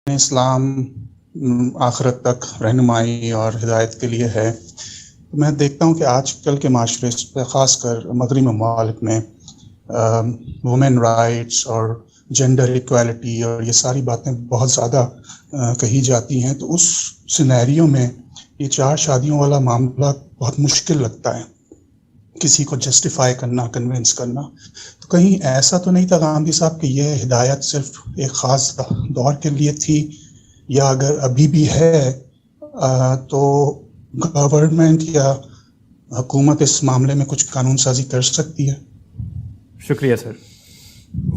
اسلام آخرت تک رہنمائی اور ہدایت کے لیے ہے. میں دیکھتا ہوں کہ آج کل کے معاشرے پہ خاص کر مغربی ممالک میں وومن رائٹس اور جینڈر ایکویلٹی اور یہ ساری باتیں بہت زیادہ کہی جاتی ہیں. تو اس سینیریو میں یہ 4 شادیوں والا معاملہ بہت مشکل لگتا ہے کسی کو جسٹیفائی کرنا، کنونس کرنا. تو کہیں ایسا تو نہیں تھا گاندھی صاحب کہ یہ ہدایت صرف ایک خاص دور کے لیے تھی، یا اگر ابھی بھی ہے تو گورنمنٹ یا حکومت اس معاملے میں کچھ قانون سازی کر سکتی ہے؟ شکریہ سر.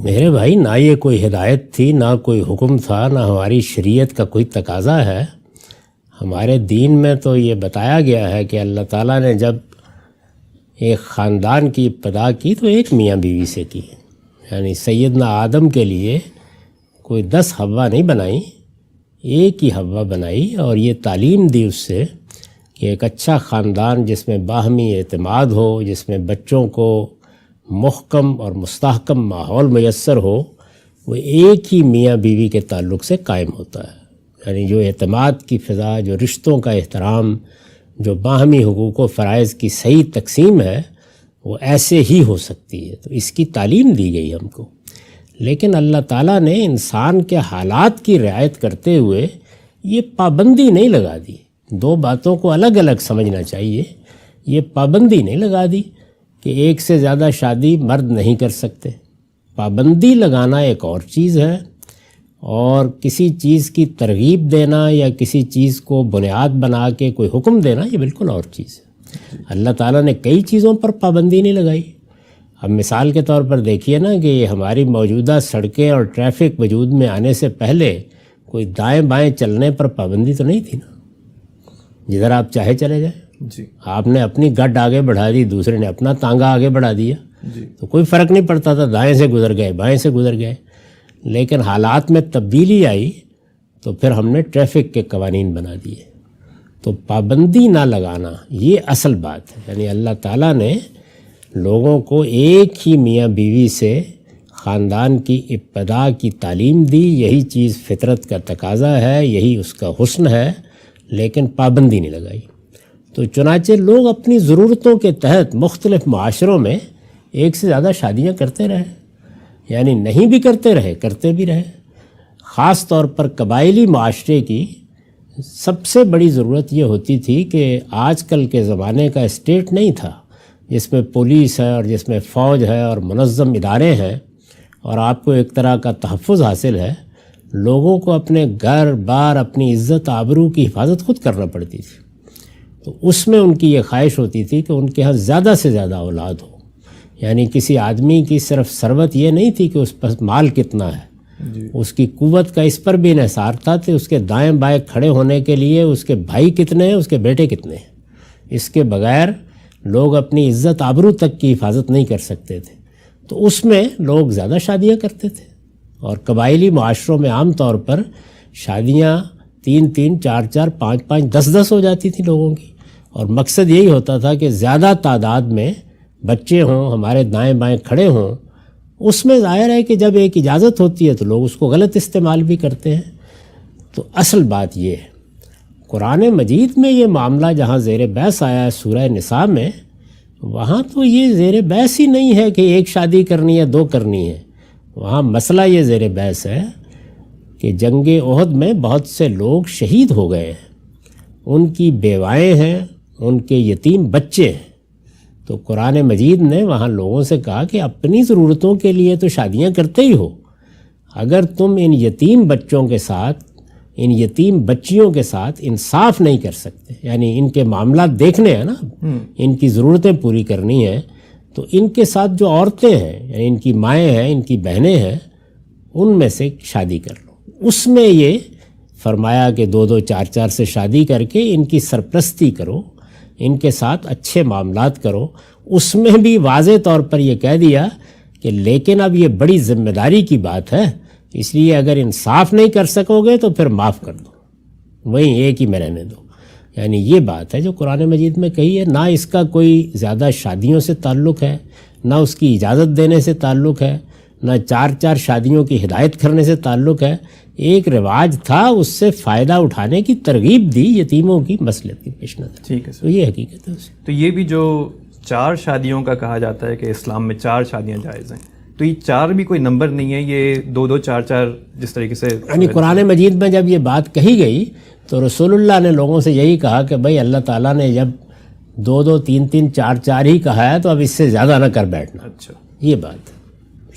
میرے بھائی، نہ یہ کوئی ہدایت تھی، نہ کوئی حکم تھا، نہ ہماری شریعت کا کوئی تقاضا ہے. ہمارے دین میں تو یہ بتایا گیا ہے کہ اللہ تعالیٰ نے جب ایک خاندان کی ابتدا کی تو ایک میاں بیوی سے کی. یعنی سیدنا آدم کے لیے کوئی 10 حوا نہیں بنائی، ایک ہی حوا بنائی. اور یہ تعلیم دی اس سے کہ ایک اچھا خاندان جس میں باہمی اعتماد ہو، جس میں بچوں کو محکم اور مستحکم ماحول میسر ہو، وہ ایک ہی میاں بیوی کے تعلق سے قائم ہوتا ہے. یعنی جو اعتماد کی فضا، جو رشتوں کا احترام، جو باہمی حقوق و فرائض کی صحیح تقسیم ہے، وہ ایسے ہی ہو سکتی ہے. تو اس کی تعلیم دی گئی ہم کو. لیکن اللہ تعالیٰ نے انسان کے حالات کی رعایت کرتے ہوئے یہ پابندی نہیں لگا دی. 2 باتوں کو الگ الگ سمجھنا چاہیے. یہ پابندی نہیں لگا دی کہ ایک سے زیادہ شادی مرد نہیں کر سکتے. پابندی لگانا ایک اور چیز ہے، اور کسی چیز کی ترغیب دینا یا کسی چیز کو بنیاد بنا کے کوئی حکم دینا یہ بالکل اور چیز ہے. اللہ تعالیٰ نے کئی چیزوں پر پابندی نہیں لگائی. اب مثال کے طور پر دیکھیے نا کہ یہ ہماری موجودہ سڑکیں اور ٹریفک وجود میں آنے سے پہلے کوئی دائیں بائیں چلنے پر پابندی تو نہیں تھی نا. جدھر آپ چاہے چلے جائیں. جی. آپ نے اپنی گڈ آگے بڑھا دی، دوسرے نے اپنا تانگا آگے بڑھا دیا. جی. تو کوئی فرق نہیں پڑتا تھا، دائیں سے گزر گئے، بائیں سے گزر گئے. لیکن حالات میں تبدیلی آئی تو پھر ہم نے ٹریفک کے قوانین بنا دیے. تو پابندی نہ لگانا یہ اصل بات ہے. یعنی اللہ تعالیٰ نے لوگوں کو ایک ہی میاں بیوی سے خاندان کی ابتدا کی تعلیم دی. یہی چیز فطرت کا تقاضا ہے، یہی اس کا حسن ہے، لیکن پابندی نہیں لگائی. تو چنانچہ لوگ اپنی ضرورتوں کے تحت مختلف معاشروں میں ایک سے زیادہ شادیاں کرتے رہے. یعنی نہیں بھی کرتے رہے، کرتے بھی رہے. خاص طور پر قبائلی معاشرے کی سب سے بڑی ضرورت یہ ہوتی تھی کہ آج کل کے زمانے کا اسٹیٹ نہیں تھا جس میں پولیس ہے اور جس میں فوج ہے اور منظم ادارے ہیں اور آپ کو ایک طرح کا تحفظ حاصل ہے. لوگوں کو اپنے گھر بار، اپنی عزت آبرو کی حفاظت خود کرنا پڑتی تھی. تو اس میں ان کی یہ خواہش ہوتی تھی کہ ان کے ہاں زیادہ سے زیادہ اولاد ہو. یعنی کسی آدمی کی صرف ثروت یہ نہیں تھی کہ اس پر مال کتنا ہے. جی. اس کی قوت کا اس پر بھی انحصار تھا کہ اس کے دائیں بائیں کھڑے ہونے کے لیے اس کے بھائی کتنے ہیں، اس کے بیٹے کتنے ہیں. اس کے بغیر لوگ اپنی عزت آبرو تک کی حفاظت نہیں کر سکتے تھے. تو اس میں لوگ زیادہ شادیاں کرتے تھے. اور قبائلی معاشروں میں عام طور پر شادیاں 3 4 5 5 10 ہو جاتی تھیں لوگوں کی. اور مقصد یہی ہوتا تھا کہ زیادہ تعداد میں بچے ہوں، ہمارے دائیں بائیں کھڑے ہوں. اس میں ظاہر ہے کہ جب ایک اجازت ہوتی ہے تو لوگ اس کو غلط استعمال بھی کرتے ہیں. تو اصل بات یہ ہے، قرآن مجید میں یہ معاملہ جہاں زیر بحث آیا ہے سورہ نساء میں، وہاں تو یہ زیر بحث ہی نہیں ہے کہ ایک شادی کرنی ہے 2 کرنی ہے. وہاں مسئلہ یہ زیر بحث ہے کہ جنگ احد میں بہت سے لوگ شہید ہو گئے ہیں، ان کی بیوائیں ہیں، ان کے یتیم بچے ہیں. تو قرآن مجید نے وہاں لوگوں سے کہا کہ اپنی ضرورتوں کے لیے تو شادیاں کرتے ہی ہو، اگر تم ان یتیم بچوں کے ساتھ، ان یتیم بچیوں کے ساتھ انصاف نہیں کر سکتے، یعنی ان کے معاملات دیکھنے ہیں نا، ان کی ضرورتیں پوری کرنی ہیں، تو ان کے ساتھ جو عورتیں ہیں، یعنی ان کی مائیں ہیں، ان کی بہنیں ہیں، ان میں سے شادی کر لو. اس میں یہ فرمایا کہ 2 4 4 سے شادی کر کے ان کی سرپرستی کرو، ان کے ساتھ اچھے معاملات کرو. اس میں بھی واضح طور پر یہ کہہ دیا کہ لیکن اب یہ بڑی ذمہ داری کی بات ہے، اس لیے اگر انصاف نہیں کر سکو گے تو پھر معاف کر دو، وہیں ایک ہی میں رہنے دو. یعنی یہ بات ہے جو قرآن مجید میں کہی ہے. نہ اس کا کوئی زیادہ شادیوں سے تعلق ہے، نہ اس کی اجازت دینے سے تعلق ہے، نہ 4 4 شادیوں کی ہدایت کرنے سے تعلق ہے. ایک رواج تھا، اس سے فائدہ اٹھانے کی ترغیب دی یتیموں کی مصلحت کی پیش نظر. ٹھیک ہے سر. تو یہ حقیقت ہے اس. تو یہ بھی جو 4 شادیوں کا کہا جاتا ہے کہ اسلام میں 4 شادیاں جائز ہیں، تو یہ 4 بھی کوئی نمبر نہیں ہے، یہ 2 4 جس طریقے سے یعنی قرآن مجید میں جب یہ بات کہی گئی تو رسول اللہ نے لوگوں سے یہی کہا کہ بھائی اللہ تعالیٰ نے جب 2 3 4 ہی کہا ہے تو اب اس سے زیادہ نہ کر بیٹھنا. اچھا، یہ بات.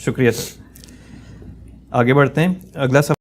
شکریہ سر. آگے بڑھتے ہیں. اگلا